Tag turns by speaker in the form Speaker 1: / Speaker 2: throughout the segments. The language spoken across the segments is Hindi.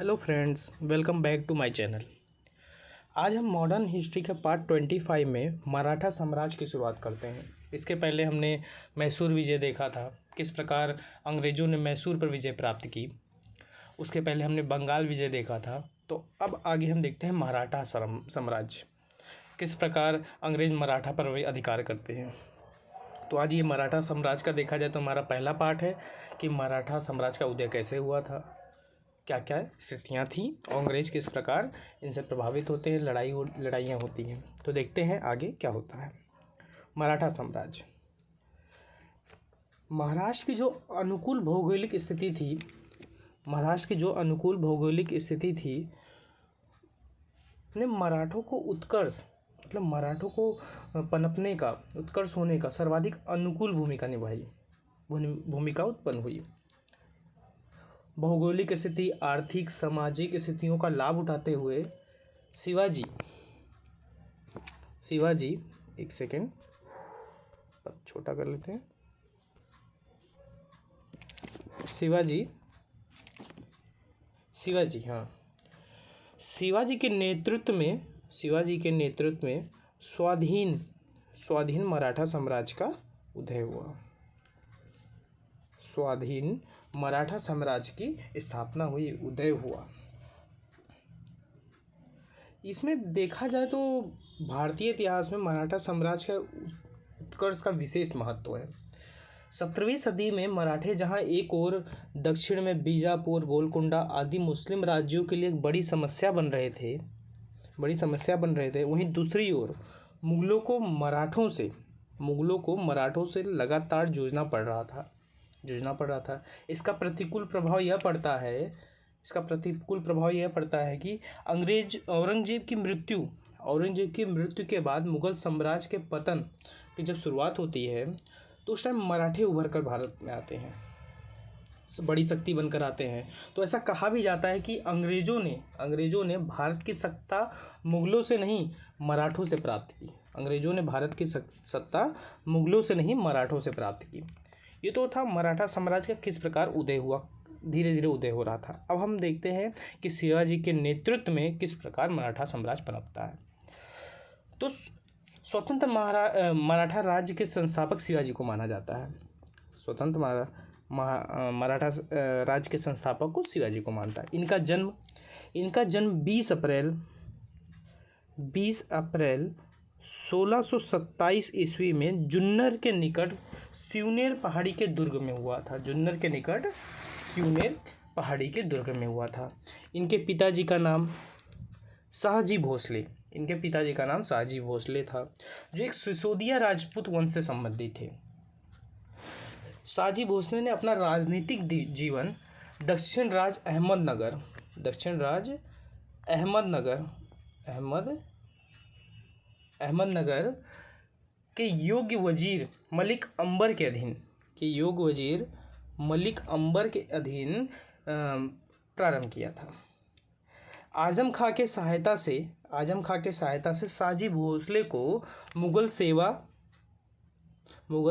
Speaker 1: Hello friends, welcome back to my channel. आज हम मॉडर्न हिस्ट्री के पार्ट 25 में मराठा साम्राज्य की शुरुआत करते हैं। इसके पहले हमने मैसूर विजय देखा था, किस प्रकार अंग्रेज़ों ने मैसूर पर विजय प्राप्त की। उसके पहले हमने बंगाल विजय देखा था। तो अब आगे हम देखते हैं मराठा साम्राज्य, किस प्रकार अंग्रेज़ मराठा पर अधिकार करते हैं। तो आज ये मराठा साम्राज्य का देखा जाए तो हमारा पहला पार्ट है कि मराठा साम्राज्य का उदय कैसे हुआ था, क्या क्या स्थितियाँ थीं और अंग्रेज़ किस प्रकार इनसे प्रभावित होते हैं, लड़ाइयाँ होती हैं। तो देखते हैं आगे क्या होता है। मराठा साम्राज्य, महाराष्ट्र की जो अनुकूल भौगोलिक स्थिति थी, ने मराठों को उत्कर्ष, मतलब मराठों को पनपने का, उत्कर्ष होने का सर्वाधिक अनुकूल भूमिका उत्पन्न हुई। भौगोलिक स्थिति, आर्थिक सामाजिक स्थितियों का लाभ उठाते हुए शिवाजी एक सेकेंड छोटा कर लेते हैं। शिवाजी के नेतृत्व में स्वाधीन मराठा साम्राज्य का उदय हुआ। स्वाधीन मराठा साम्राज्य की स्थापना हुई, उदय हुआ। इसमें देखा जाए तो भारतीय इतिहास में मराठा साम्राज्य का उत्कर्ष का विशेष महत्व है। 17वीं सदी में मराठे जहां एक ओर दक्षिण में बीजापुर, गोलकुंडा आदि मुस्लिम राज्यों के लिए एक बड़ी समस्या बन रहे थे, वहीं दूसरी ओर मुगलों को मराठों से लगातार जूझना पड़ रहा था। इसका प्रतिकूल प्रभाव यह पड़ता है कि औरंगजेब की मृत्यु के बाद मुगल साम्राज्य के पतन की जब शुरुआत होती है तो उस टाइम मराठे उभर कर भारत में आते हैं, बड़ी शक्ति बनकर आते हैं। तो ऐसा कहा भी जाता है कि अंग्रेजों ने भारत की सत्ता मुगलों से नहीं मराठों से प्राप्त की। मराठों से प्राप्त की। ये तो था मराठा साम्राज्य का किस प्रकार उदय हुआ, धीरे धीरे उदय हो रहा था। अब हम देखते हैं कि शिवाजी के नेतृत्व में किस प्रकार मराठा साम्राज्य पनपता है। तो स्वतंत्र मराठा राज्य के संस्थापक शिवाजी को माना जाता है। मराठा राज्य के संस्थापक को शिवाजी को मानता है। इनका जन्म 20 अप्रैल 1627 ईस्वी में जुन्नर के निकट सिवनेर पहाड़ी के दुर्ग में हुआ था। इनके पिताजी का नाम शाहजी भोसले था, जो एक सिसोदिया राजपूत वंश से संबंधित थे। शाहजी भोसले ने अपना राजनीतिक जीवन दक्षिण राज अहमदनगर के योग्य वजीर मलिक अंबर के अधीन प्रारंभ किया था। आजम खां के सहायता से शाहजी भोसले को मुगल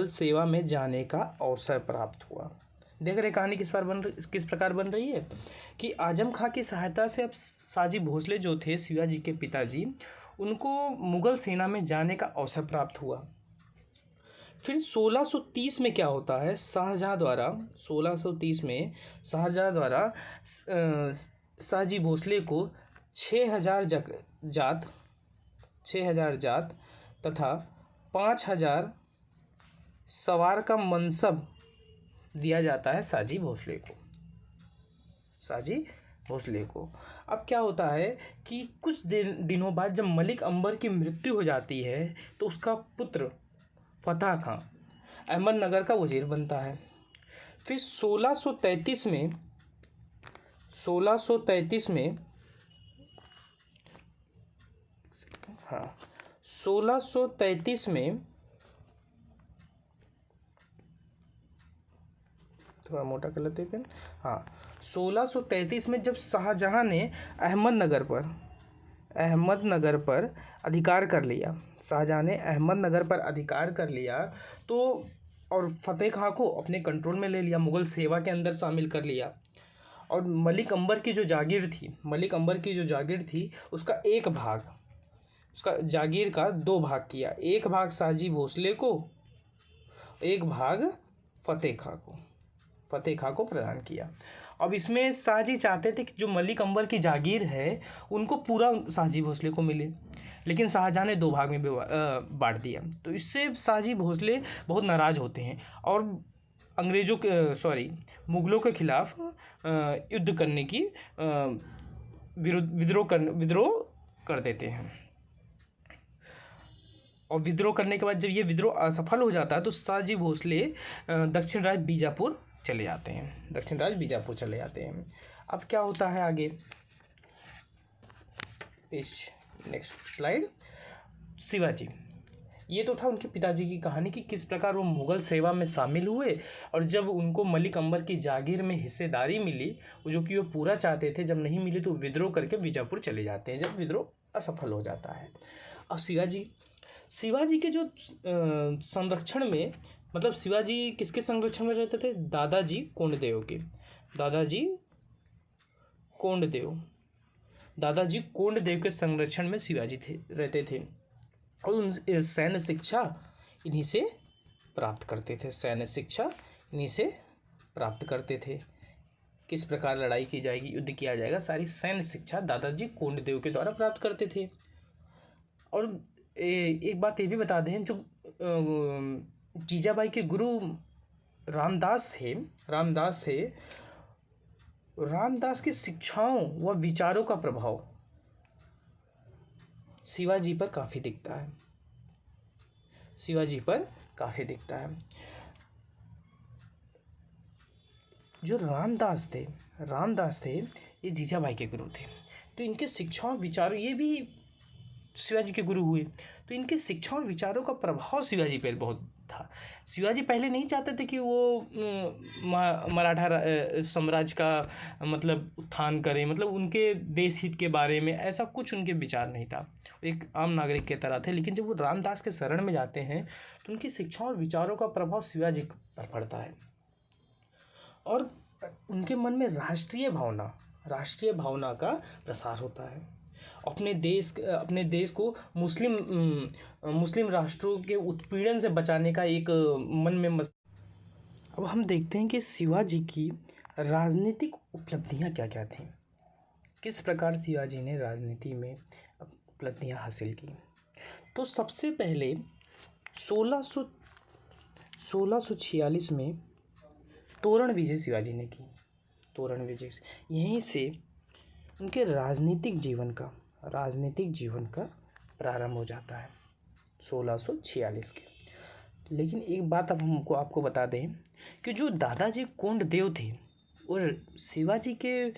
Speaker 1: सेवा में जाने का अवसर प्राप्त हुआ। देख रहे कहानी किस प्रकार बन रही है कि आजम खां की सहायता से अब शाहजी भोसले जो थे, शिवाजी के पिताजी, उनको मुगल सेना में जाने का अवसर प्राप्त हुआ। फिर 1630 में क्या होता है, शाहजहां द्वारा शाहजी भोसले को 6000 जात तथा 5000 सवार का मनसब दिया जाता है शाहजी भोसले को। अब क्या होता है कि कुछ दिनों बाद जब मलिक अंबर की मृत्यु हो जाती है तो उसका पुत्र फतह खां अहमदनगर का वजीर बनता है। फिर 1633 में थोड़ा मोटा कर लेते हैं। 1633 में जब शाहजहां ने अहमदनगर पर अधिकार कर लिया तो और फतेह खां को अपने कंट्रोल में ले लिया, मुगल सेवा के अंदर शामिल कर लिया। और मलिक अंबर की जो जागीर थी उसका एक भाग, उसका जागीर का 2 भाग किया। एक भाग साजी भोसले को, एक भाग फतेह खां को प्रदान किया। अब इसमें शाहजी चाहते थे कि जो मलिक अंबर की जागीर है उनको पूरा शाहजी भोसले को मिले, लेकिन शाहजहाँ ने 2 भाग में बांट दिया। तो इससे शाहजी भोसले बहुत नाराज़ होते हैं और मुगलों के खिलाफ युद्ध करने की विद्रोह कर देते हैं। और विद्रोह करने के बाद जब ये विद्रोह असफल हो जाता है तो शाहजी भोसले दक्षिण राज्य बीजापुर चले जाते हैं। अब क्या होता है आगे, नेक्स्ट स्लाइड। शिवाजी, ये तो था उनके पिताजी की कहानी कि किस प्रकार वो मुग़ल सेवा में शामिल हुए और जब उनको मलिक अंबर की जागीर में हिस्सेदारी मिली, वो जो कि वो पूरा चाहते थे, जब नहीं मिली तो विद्रोह करके बीजापुर चले जाते हैं, जब विद्रोह असफल हो जाता है। अब शिवाजी के जो संरक्षण में, मतलब शिवाजी किसके संरक्षण में रहते थे? दादाजी कोंडदेव के संरक्षण में शिवाजी रहते थे और उन सैन्य शिक्षा इन्हीं से प्राप्त करते थे। किस प्रकार लड़ाई की जाएगी, युद्ध किया जाएगा, सारी सैन्य शिक्षा दादाजी कोंडदेव के द्वारा प्राप्त करते थे। और एक बात ये भी बता दें, जो जीजाबाई के गुरु रामदास की शिक्षाओं व विचारों का प्रभाव शिवाजी पर काफ़ी दिखता है। जो रामदास थे ये जीजाबाई के गुरु थे, तो इनके शिक्षाओं विचारों, ये भी शिवाजी के गुरु हुए, तो इनके शिक्षाओं और विचारों का प्रभाव शिवाजी पर बहुत था। शिवाजी पहले नहीं चाहते थे कि वो मराठा साम्राज्य का मतलब उत्थान करें, मतलब उनके देश हित के बारे में ऐसा कुछ उनके विचार नहीं था, एक आम नागरिक के तरह थे। लेकिन जब वो रामदास के शरण में जाते हैं तो उनकी शिक्षाओं और विचारों का प्रभाव शिवाजी पर पड़ता है और उनके मन में राष्ट्रीय भावना का प्रसार होता है। अपने देश को मुस्लिम राष्ट्रों के उत्पीड़न से बचाने का एक मन में अब हम देखते हैं कि शिवाजी की राजनीतिक उपलब्धियां क्या थीं, किस प्रकार शिवाजी ने राजनीति में उपलब्धियां हासिल की। तो सबसे पहले 1646 में तोरण विजय शिवाजी ने की। यहीं से उनके राजनीतिक जीवन का प्रारंभ हो जाता है 1646 के। लेकिन एक बात अब आपको बता दें कि जो दादाजी कोंडदेव थे और शिवाजी के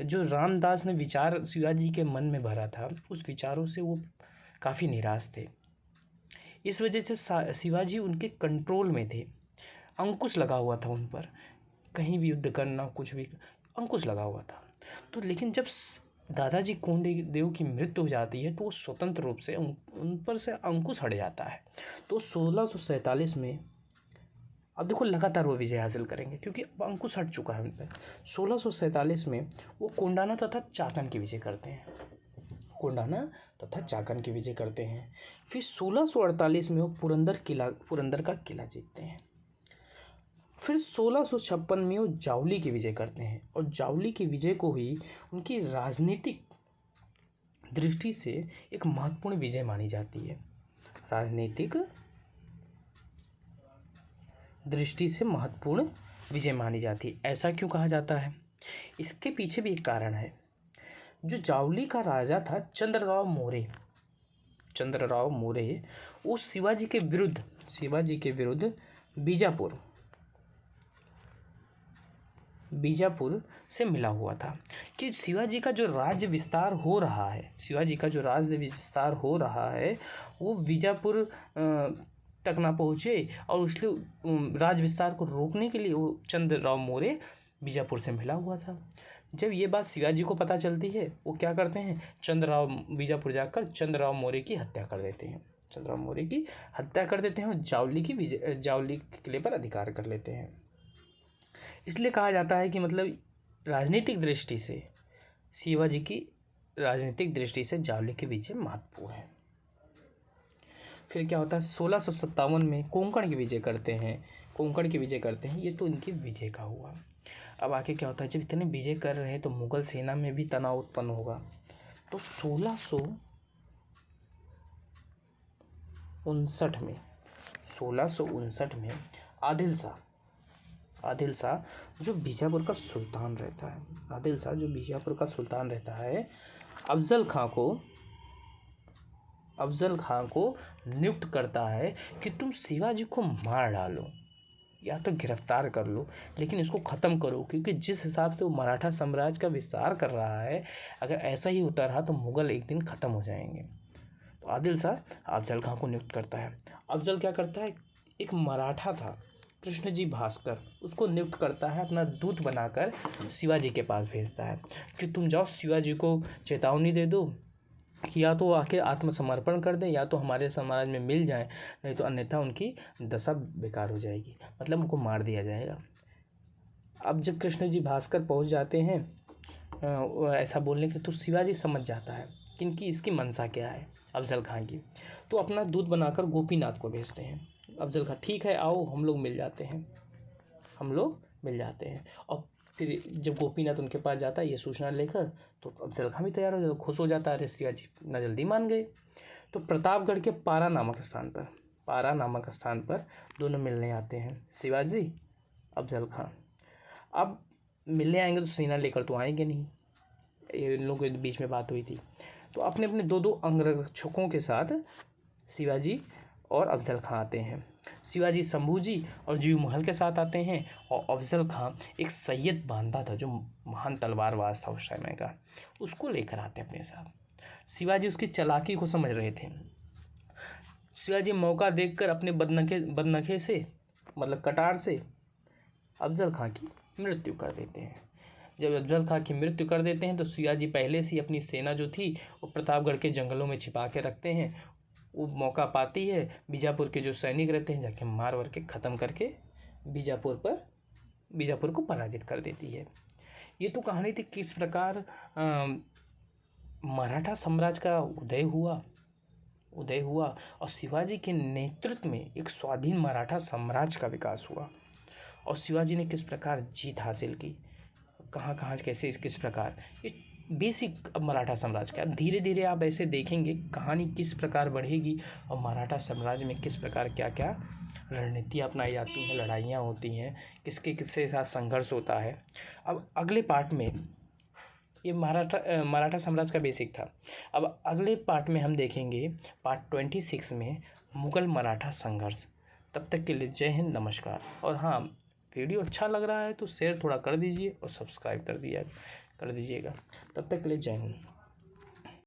Speaker 1: जो रामदास ने विचार शिवाजी के मन में भरा था, उस विचारों से वो काफ़ी निराश थे। इस वजह से शिवाजी उनके कंट्रोल में थे, अंकुश लगा हुआ था उन पर, कहीं भी युद्ध करना, कुछ भी अंकुश लगा हुआ था। तो लेकिन जब दादाजी कोंडदेव की मृत्यु हो जाती है तो वो स्वतंत्र रूप से उन पर से अंकुश हट जाता है। तो 1647 में, अब देखो लगातार वो विजय हासिल करेंगे क्योंकि अब अंकुश हट चुका है उन पर। 1647 में वो कोंडाना तथा चाकन की विजय करते हैं। फिर 1648 में वो पुरंदर का किला जीतते हैं। फिर 1656 में वो जावली की विजय करते हैं और जावली की विजय को ही उनकी राजनीतिक दृष्टि से एक महत्वपूर्ण विजय मानी जाती है। ऐसा क्यों कहा जाता है? इसके पीछे भी एक कारण है। जो जावली का राजा था चंद्रराव मोरे, वो शिवाजी के विरुद्ध बीजापुर से मिला हुआ था कि शिवाजी का जो राज्य विस्तार हो रहा है वो बीजापुर तक ना पहुँचे और इसलिए राज्य विस्तार को रोकने के लिए वो चंद्रराव मोरे बीजापुर से मिला हुआ था। जब ये बात शिवाजी को पता चलती है, वो क्या करते हैं, बीजापुर जाकर चंद्रराव मोरे की हत्या कर देते हैं और जावली के किले पर अधिकार कर लेते हैं। इसलिए कहा जाता है कि मतलब राजनीतिक दृष्टि से शिवाजी की राजनीतिक दृष्टि से जावली की विजय महत्वपूर्ण है। फिर क्या होता है, 1657 में कोंकण की विजय करते हैं। ये तो इनकी विजय का हुआ। अब आगे क्या होता है, जब इतने विजय कर रहे हैं तो मुगल सेना में भी तनाव उत्पन्न होगा। तो 1659 में आदिल शाह जो बीजापुर का सुल्तान रहता है, अफजल खां को नियुक्त करता है कि तुम शिवाजी को मार डालो या तो गिरफ्तार कर लो, लेकिन इसको ख़त्म करो, क्योंकि जिस हिसाब से वो मराठा साम्राज्य का विस्तार कर रहा है, अगर ऐसा ही होता रहा तो मुग़ल एक दिन ख़त्म हो जाएंगे। तो आदिल शाह अफजल खां को नियुक्त करता है। अफजल क्या करता है, एक मराठा था कृष्णजी भास्कर, उसको नियुक्त करता है, अपना दूत बनाकर शिवाजी के पास भेजता है कि तुम जाओ शिवाजी को चेतावनी दे दो कि या तो आके आत्मसमर्पण कर दें या तो हमारे समाज में मिल जाएं, नहीं तो अन्यथा उनकी दशा बेकार हो जाएगी, मतलब उनको मार दिया जाएगा। अब जब कृष्ण जी भास्कर पहुंच जाते हैं ऐसा बोलने के, तो शिवाजी समझ जाता है कि इसकी मंशा क्या है अफजल खां की, तो अपना दूत बनाकर गोपीनाथ को भेजते हैं। अफजल खां ठीक है आओ हम लोग मिल जाते हैं। और फिर जब गोपीनाथ उनके पास जाता है ये सूचना लेकर, तो अफजल खां भी तैयार हो जाता है, खुश हो जाता है, अरे शिवाजी इतना जल्दी मान गए। तो प्रतापगढ़ के पारा नामक स्थान पर दोनों मिलने आते हैं, शिवाजी अफजल खां। अब मिलने आएंगे तो सेना लेकर तो आएंगे नहीं, ये इन लोगों के बीच में बात हुई थी। तो अपने अपने दो अंगरक्षकों के साथ शिवाजी और अफजल खां आते हैं। शिवाजी शंभूजी और जीव महल के साथ आते हैं, और अफजल खां एक सैयद बांदा था जो महान तलवारबाज था उस समय का, उसको लेकर आते अपने साथ। शिवाजी उसकी चालाकी को समझ रहे थे। शिवाजी मौका देखकर अपने बदनखे से मतलब कटार से अफजल खां की मृत्यु कर देते हैं। जब अफजल खां की मृत्यु कर देते हैं तो शिवाजी पहले से अपनी सेना जो थी वो प्रतापगढ़ के जंगलों में छिपा के रखते हैं। वो मौका पाती है, बीजापुर के जो सैनिक रहते हैं जाके मार वार के ख़त्म करके बीजापुर को पराजित कर देती है। ये तो कहानी थी किस प्रकार मराठा साम्राज्य का उदय हुआ और शिवाजी के नेतृत्व में एक स्वाधीन मराठा साम्राज्य का विकास हुआ, और शिवाजी ने किस प्रकार जीत हासिल की, कहाँ कैसे किस प्रकार, ये बेसिक अब मराठा साम्राज्य का। धीरे धीरे आप ऐसे देखेंगे कहानी किस प्रकार बढ़ेगी और मराठा साम्राज्य में किस प्रकार क्या क्या रणनीतियाँ अपनाई जाती हैं, लड़ाइयाँ होती हैं, किसके साथ संघर्ष होता है। अब अगले पार्ट में ये मराठा साम्राज्य का बेसिक था। अब अगले पार्ट में हम देखेंगे पार्ट 26 में मुगल मराठा संघर्ष। तब तक के लिए जय हिंद, नमस्कार। और हाँ, वीडियो अच्छा लग रहा है तो शेयर थोड़ा कर दीजिए और सब्सक्राइब कर दीजिएगा। तब तक के लिए जय हिंद।